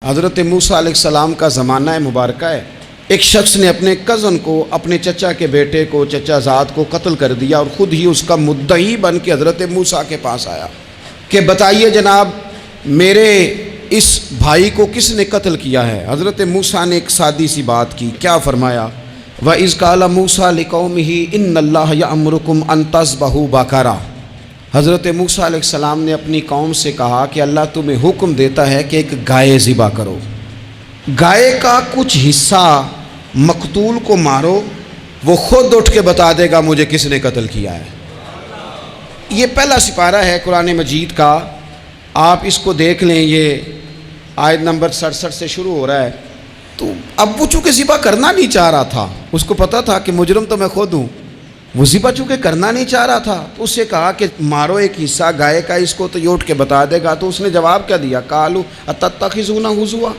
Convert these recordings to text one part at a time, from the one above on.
حضرت موسیٰ علیہ السلام کا زمانہ مبارکہ ہے. ایک شخص نے اپنے کزن کو، اپنے چچا کے بیٹے کو، چچا زاد کو قتل کر دیا اور خود ہی اس کا مدعی بن کے حضرت موسیٰ کے پاس آیا کہ بتائیے جناب میرے اس بھائی کو کس نے قتل کیا ہے؟ حضرت موسیٰ نے ایک سادی سی بات کی. کیا فرمایا؟ وَإِذْ قَالَ مُوسَىٰ لِقَوْمِهِ إِنَّ اللَّهَ يَأْمُرُكُمْ أَن تَذْبَحُوا بَقَرَةً. حضرت موسیٰ علیہ السلام نے اپنی قوم سے کہا کہ اللہ تمہیں حکم دیتا ہے کہ ایک گائے ذبح کرو. گائے کا کچھ حصہ مقتول کو مارو، وہ خود اٹھ کے بتا دے گا مجھے کس نے قتل کیا ہے. یہ پہلا سپارہ ہے قرآن مجید کا، آپ اس کو دیکھ لیں. یہ آیت نمبر 67 سے شروع ہو رہا ہے. تو اب وہ چونکہ ذبح کرنا نہیں چاہ رہا تھا، اس کو پتا تھا کہ مجرم تو میں خود ہوں، وہ ذبح چونکہ کرنا نہیں چاہ رہا تھا تو اس سے کہا کہ مارو ایک حصہ گائے کا، اس کو تو یہ اٹھ کے بتا دے گا. تو اس نے جواب کیا دیا؟ قالوا اتتخذون ہزوا،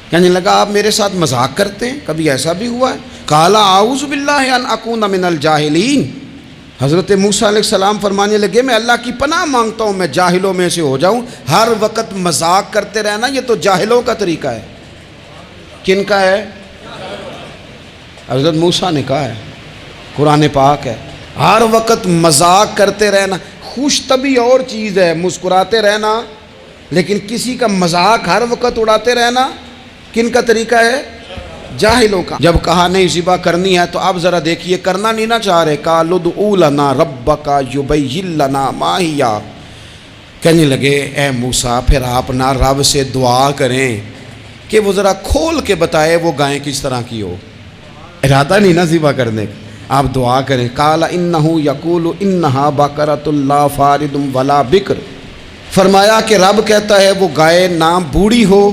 کہنے لگا آپ میرے ساتھ مذاق کرتے ہیں، کبھی ایسا بھی ہوا ہے؟ قال اعوذ باللہ ان اکون من الجاہلین. حضرت موسیٰ علیہ السلام فرمانے لگے میں اللہ کی پناہ مانگتا ہوں میں جاہلوں میں سے ہو جاؤں. ہر وقت مذاق کرتے رہنا یہ تو جاہلوں کا طریقہ ہے. کن کا ہے؟ حضرت موسیٰ نے کہا ہے، قرآن پاک ہے. ہر وقت مذاق کرتے رہنا، خوش طبعی اور چیز ہے، مسکراتے رہنا، لیکن کسی کا مذاق ہر وقت اڑاتے رہنا کن کا طریقہ ہے؟ جاہلوں کا. جب کہا نہیں ذبح کرنی ہے تو اب ذرا دیکھیے کرنا نہیں نہ چاہ رہے. قالوا ادع لنا ربک یبین لنا ما ہی، کہنے لگے اے موسیٰ پھر آپ نہ رب سے دعا کریں کہ وہ ذرا کھول کے بتائے وہ گائیں کس طرح کی ہو. ارادہ نہیں نہ ذبح کرنے کا، آپ دعا کریں. قال انہ یقول انہا بقرۃ لا فارض ولا بکر. فرمایا کہ رب کہتا ہے وہ گائے نہ بوڑھی ہو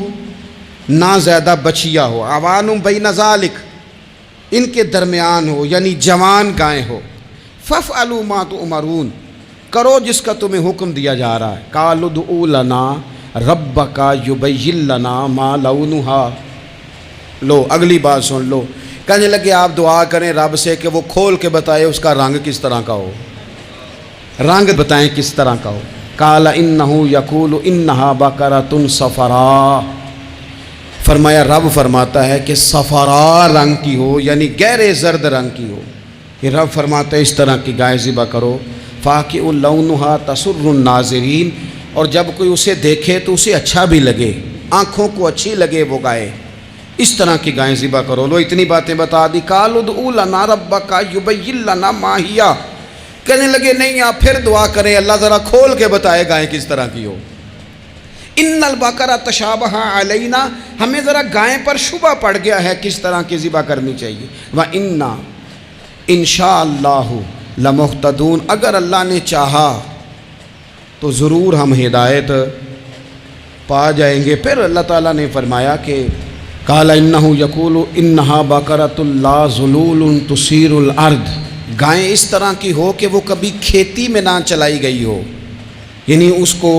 نہ زیادہ بچیا ہو، عوان بین ذالک، ان کے درمیان ہو، یعنی جوان گائے ہو. فافعلوا ما تؤمرون، کرو جس کا تمہیں حکم دیا جا رہا ہے. قالوا ادع لنا ربک یبین لنا ما لونھا. لو اگلی بات سن لو. کہنے لگے آپ دعا کریں رب سے کہ وہ کھول کے بتائے اس کا رنگ کس طرح کا ہو، رنگ بتائیں کس طرح کا ہو. قال انہ یقول انہا بقرۃ صفراء. فرمایا رب فرماتا ہے کہ صفراء رنگ کی ہو، یعنی گہرے زرد رنگ کی ہو. یہ رب فرماتا ہے اس طرح کی گائے ذبح کرو. فاقع لونھا تسر الناظرین، اور جب کوئی اسے دیکھے تو اسے اچھا بھی لگے، آنکھوں کو اچھی لگے وہ گائے، اس طرح کی گائیں ذبح کرو. لو اتنی باتیں بتا دی. قالوا ادع لنا ربک یبین لنا ما ہی، کہنے لگے نہیں آپ پھر دعا کریں اللہ ذرا کھول کے بتائے گائیں کس طرح کی ہو. ان البقرہ تشابہ علینا، ہمیں ذرا گائیں پر شبہ پڑ گیا ہے کس طرح کی ذبح کرنی چاہیے. وَإِنَّا انشاءاللہ لمہتدون، اگر اللہ نے چاہا تو ضرور ہم ہدایت پا جائیں گے. پھر اللہ تعالیٰ نے فرمایا کہ قال انہ یقول انہا بقرۃ لا ذلول تثیر الارض، گائیں اس طرح کی ہو کہ وہ کبھی کھیتی میں نہ چلائی گئی ہو، یعنی اس کو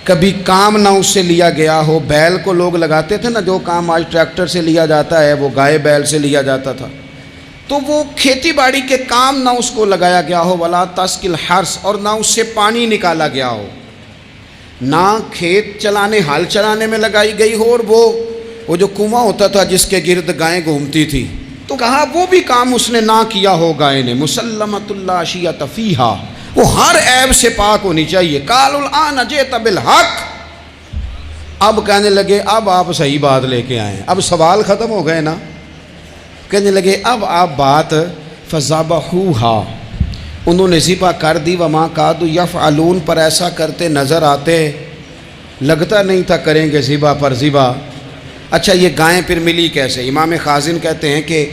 کبھی کام نہ اس سے لیا گیا ہو. بیل کو لوگ لگاتے تھے نا، جو کام آج ٹریکٹر سے لیا جاتا ہے وہ گائے بیل سے لیا جاتا تھا. تو وہ کھیتی باڑی کے کام نہ اس کو لگایا گیا ہو. ولا تسقی الحرث، اور نہ اس سے پانی نکالا گیا ہو، نہ کھیت چلانے ہل چلانے میں لگائی گئی ہو. اور وہ جو کنواں ہوتا تھا جس کے گرد گائیں گھومتی تھی، تو کہا وہ بھی کام اس نے نہ کیا ہو گائے نے. مسلمۃ لا شیۃ فیہا، وہ ہر عیب سے پاک ہونی چاہیے. قالوا الآن جئت بالحق، اب کہنے لگے اب آپ صحیح بات لے کے آئیں، اب سوال ختم ہو گئے نا. کہنے لگے اب آپ بات فذبحوہا، انہوں نے ذبح کر دی. وما کادوا یفعلون، پر ایسا کرتے نظر آتے، لگتا نہیں تھا کریں گے ذبح پر ذبح. اچھا یہ گائیں پھر ملی کیسے؟ امام خازن کہتے ہیں کہ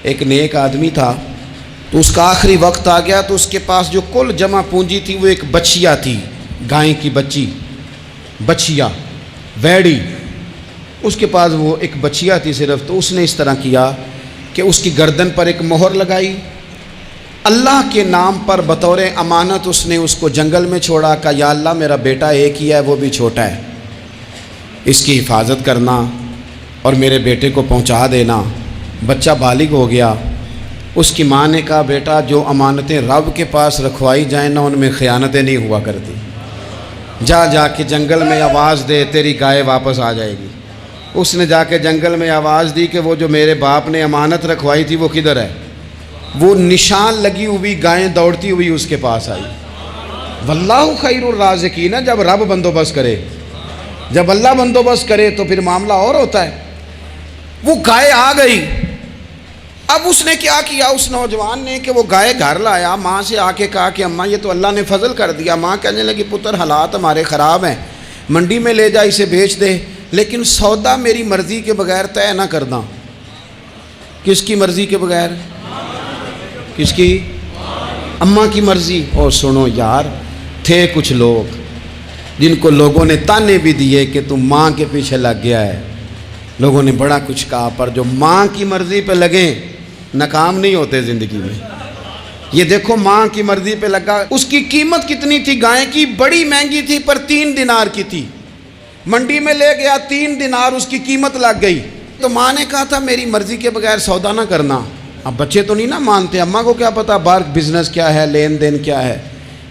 ایک نیک آدمی تھا، تو اس کا آخری وقت آ گیا، تو اس کے پاس جو کل جمع پونجی تھی وہ ایک بچیا تھی، گائیں کی بچی، بچیا ویڑی، اس کے پاس وہ ایک بچیا تھی صرف. تو اس نے اس طرح کیا کہ اس کی گردن پر ایک مہر لگائی، اللہ کے نام پر بطور امانت اس نے اس کو جنگل میں چھوڑا. کہا یا اللہ میرا بیٹا ایک ہی ہے، وہ بھی چھوٹا ہے، اس کی حفاظت کرنا اور میرے بیٹے کو پہنچا دینا. بچہ بالغ ہو گیا. اس کی ماں نے کہا بیٹا جو امانتیں رب کے پاس رکھوائی جائیں نا ان میں خیانتیں نہیں ہوا کرتی، جا کے جنگل میں آواز دے تیری گائے واپس آ جائے گی. اس نے جا کے جنگل میں آواز دی کہ وہ جو میرے باپ نے امانت رکھوائی تھی وہ کدھر ہے؟ وہ نشان لگی ہوئی گائیں دوڑتی ہوئی اس کے پاس آئی۔ واللہ خیر الرازقین، جب رب بندوبست کرے، جب اللہ بندوبست کرے تو پھر معاملہ اور ہوتا ہے۔ وہ گائے آ گئی۔ اب اس نے کیا کیا اس نوجوان نے کہ وہ گائے گھر لایا، ماں سے آ کے کہا کہ اماں یہ تو اللہ نے فضل کر دیا۔ ماں کہنے لگی پتر حالات ہمارے خراب ہیں، منڈی میں لے جا اسے بیچ دے، لیکن سودا میری مرضی کے بغیر طے نہ کرنا۔ کس کی مرضی کے بغیر؟ کس کی؟ اماں کی مرضی۔ اور سنو یار، تھے کچھ لوگ جن کو لوگوں نے تانے بھی دیے کہ تم ماں کے پیچھے لگ گیا ہے، لوگوں نے بڑا کچھ کہا، پر جو ماں کی مرضی پہ لگیں ناکام نہیں ہوتے زندگی میں۔ یہ دیکھو ماں کی مرضی پہ لگا۔ اس کی قیمت کتنی تھی گائے کی؟ بڑی مہنگی تھی، پر 3 دینار کی تھی۔ منڈی میں لے گیا، 3 دینار اس کی قیمت لگ گئی۔ تو ماں نے کہا تھا میری مرضی کے بغیر سودا نہ کرنا۔ اب بچے تو نہیں نا مانتے، اماں کو کیا پتا باہر بزنس کیا ہے، لین دین کیا ہے،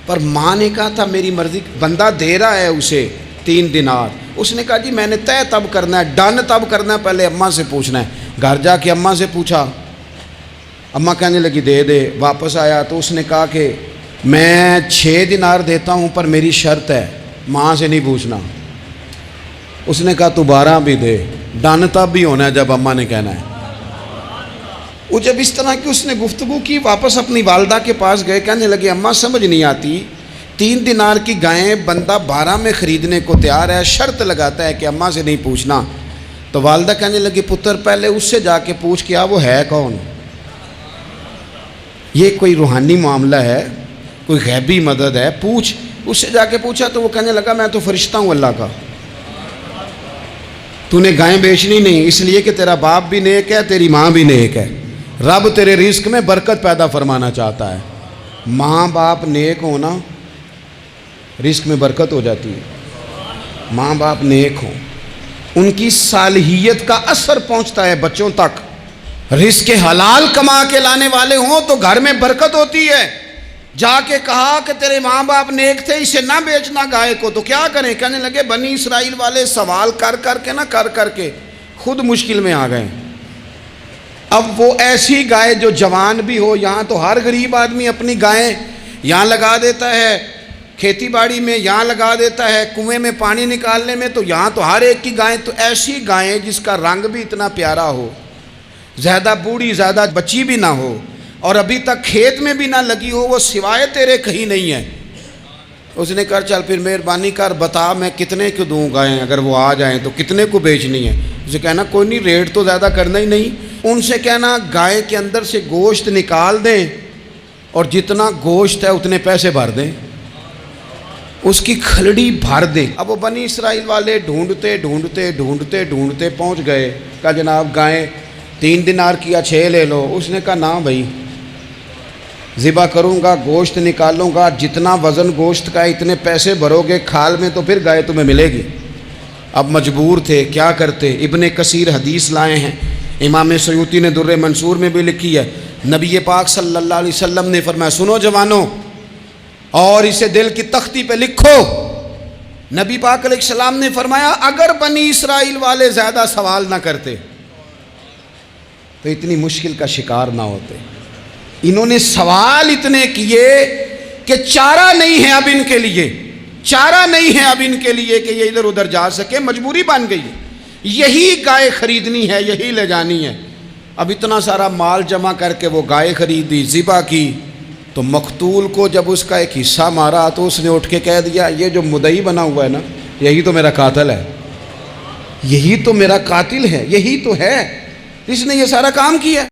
پر ماں نے کہا تھا میری مرضی۔ بندہ دے رہا ہے اسے 3 دینار، اس نے کہا جی میں نے طے تب کرنا ہے، ڈن تب کرنا ہے، پہلے اماں سے پوچھنا ہے۔ گھر جا کے اماں سے پوچھا، اماں کہنے لگی دے دے۔ واپس آیا تو اس نے کہا کہ میں 6 دینار دیتا ہوں پر میری شرط ہے، ماں سے نہیں پوچھنا۔ اس نے کہا تو 12 بھی دے، ڈن تب بھی ہونا ہے جب اماں نے کہنا ہے۔ وہ جب اس طرح کی اس نے گفتگو کی، واپس اپنی والدہ کے پاس گئے، کہنے لگے اماں سمجھ نہیں آتی، 3 دینار کی گائیں بندہ 12 میں خریدنے کو تیار ہے، شرط لگاتا ہے کہ اماں سے نہیں پوچھنا۔ تو والدہ کہنے لگی پتر پہلے اس سے جا کے پوچھ کیا وہ ہے کون؟ یہ کوئی روحانی معاملہ ہے، کوئی غیبی مدد ہے، پوچھ۔ اس سے جا کے پوچھا تو وہ کہنے لگا میں تو فرشتہ ہوں اللہ کا، تو نے گائیں بیچنی نہیں، اس لیے کہ تیرا باپ بھی نیک ہے، تیری ماں بھی نیک ہے، رب تیرے رزق میں برکت پیدا فرمانا چاہتا ہے۔ ماں باپ نیک ہونا رزق میں برکت ہو جاتی ہے۔ ماں باپ نیک ہوں، ان کی صالحیت کا اثر پہنچتا ہے بچوں تک۔ رزق حلال کما کے لانے والے ہوں تو گھر میں برکت ہوتی ہے۔ جا کے کہا کہ تیرے ماں باپ نیک تھے، اسے نہ بیچنا گائے کو، تو کیا کریں؟ کہنے لگے بنی اسرائیل والے سوال کر کر کے خود مشکل میں آ گئے۔ اب وہ ایسی گائے جو جوان بھی ہو، یہاں تو ہر غریب آدمی اپنی گائیں یہاں لگا دیتا ہے، کھیتی باڑی میں یہاں لگا دیتا ہے، کنویں میں پانی نکالنے میں تو یہاں تو ہر ایک کی گائیں، تو ایسی گائیں جس کا رنگ بھی اتنا پیارا ہو، زیادہ بوڑھی زیادہ بچی بھی نہ ہو، اور ابھی تک کھیت میں بھی نہ لگی ہو، وہ سوائے تیرے کہیں نہیں ہے۔ اس نے کہا چل پھر مہربانی کر بتا میں کتنے کو دوں گائیں، اگر وہ آ جائیں تو کتنے کو بیچنی ہے؟ اسے کہنا کوئی نہیں، ریٹ تو زیادہ کرنا ہی نہیں۔ ان سے کہنا گائے کے اندر سے گوشت نکال دیں اور جتنا گوشت ہے اتنے پیسے بھر دیں، اس کی کھلڑی بھر دیں۔ اب وہ بنی اسرائیل والے ڈھونڈتے پہنچ گئے، کہا جناب گائیں 3 دینار کیا 6 لے لو۔ اس نے کہا نا بھائی، ذبح کروں گا، گوشت نکالوں گا، جتنا وزن گوشت کا اتنے پیسے بھرو گے کھال میں تو پھر گائے تمہیں ملے گی۔ اب مجبور تھے، کیا کرتے؟ ابن کثیر حدیث لائے ہیں، امام سیوطی نے در منصور میں بھی لکھی ہے، نبی پاک صلی اللہ علیہ وسلم نے فرمایا سنو جوانوں اور اسے دل کی تختی پہ لکھو، نبی پاک علیہ السلام نے فرمایا اگر بنی اسرائیل والے زیادہ سوال نہ کرتے تو اتنی مشکل کا شکار نہ ہوتے۔ انہوں نے سوال اتنے کیے کہ چارہ نہیں ہے اب ان کے لیے، چارہ نہیں ہے اب ان کے لیے کہ یہ ادھر ادھر جا سکے، مجبوری بن گئی ہے، یہی گائے خریدنی ہے، یہی لے جانی ہے۔ اب اتنا سارا مال جمع کر کے وہ گائے خریدی، ذبح کی، تو مقتول کو جب اس کا ایک حصہ مارا تو اس نے اٹھ کے کہہ دیا یہ جو مدعی بنا ہوا ہے نا، یہی تو میرا قاتل ہے، یہی تو میرا قاتل ہے، یہی تو ہے، اس نے یہ سارا کام کیا۔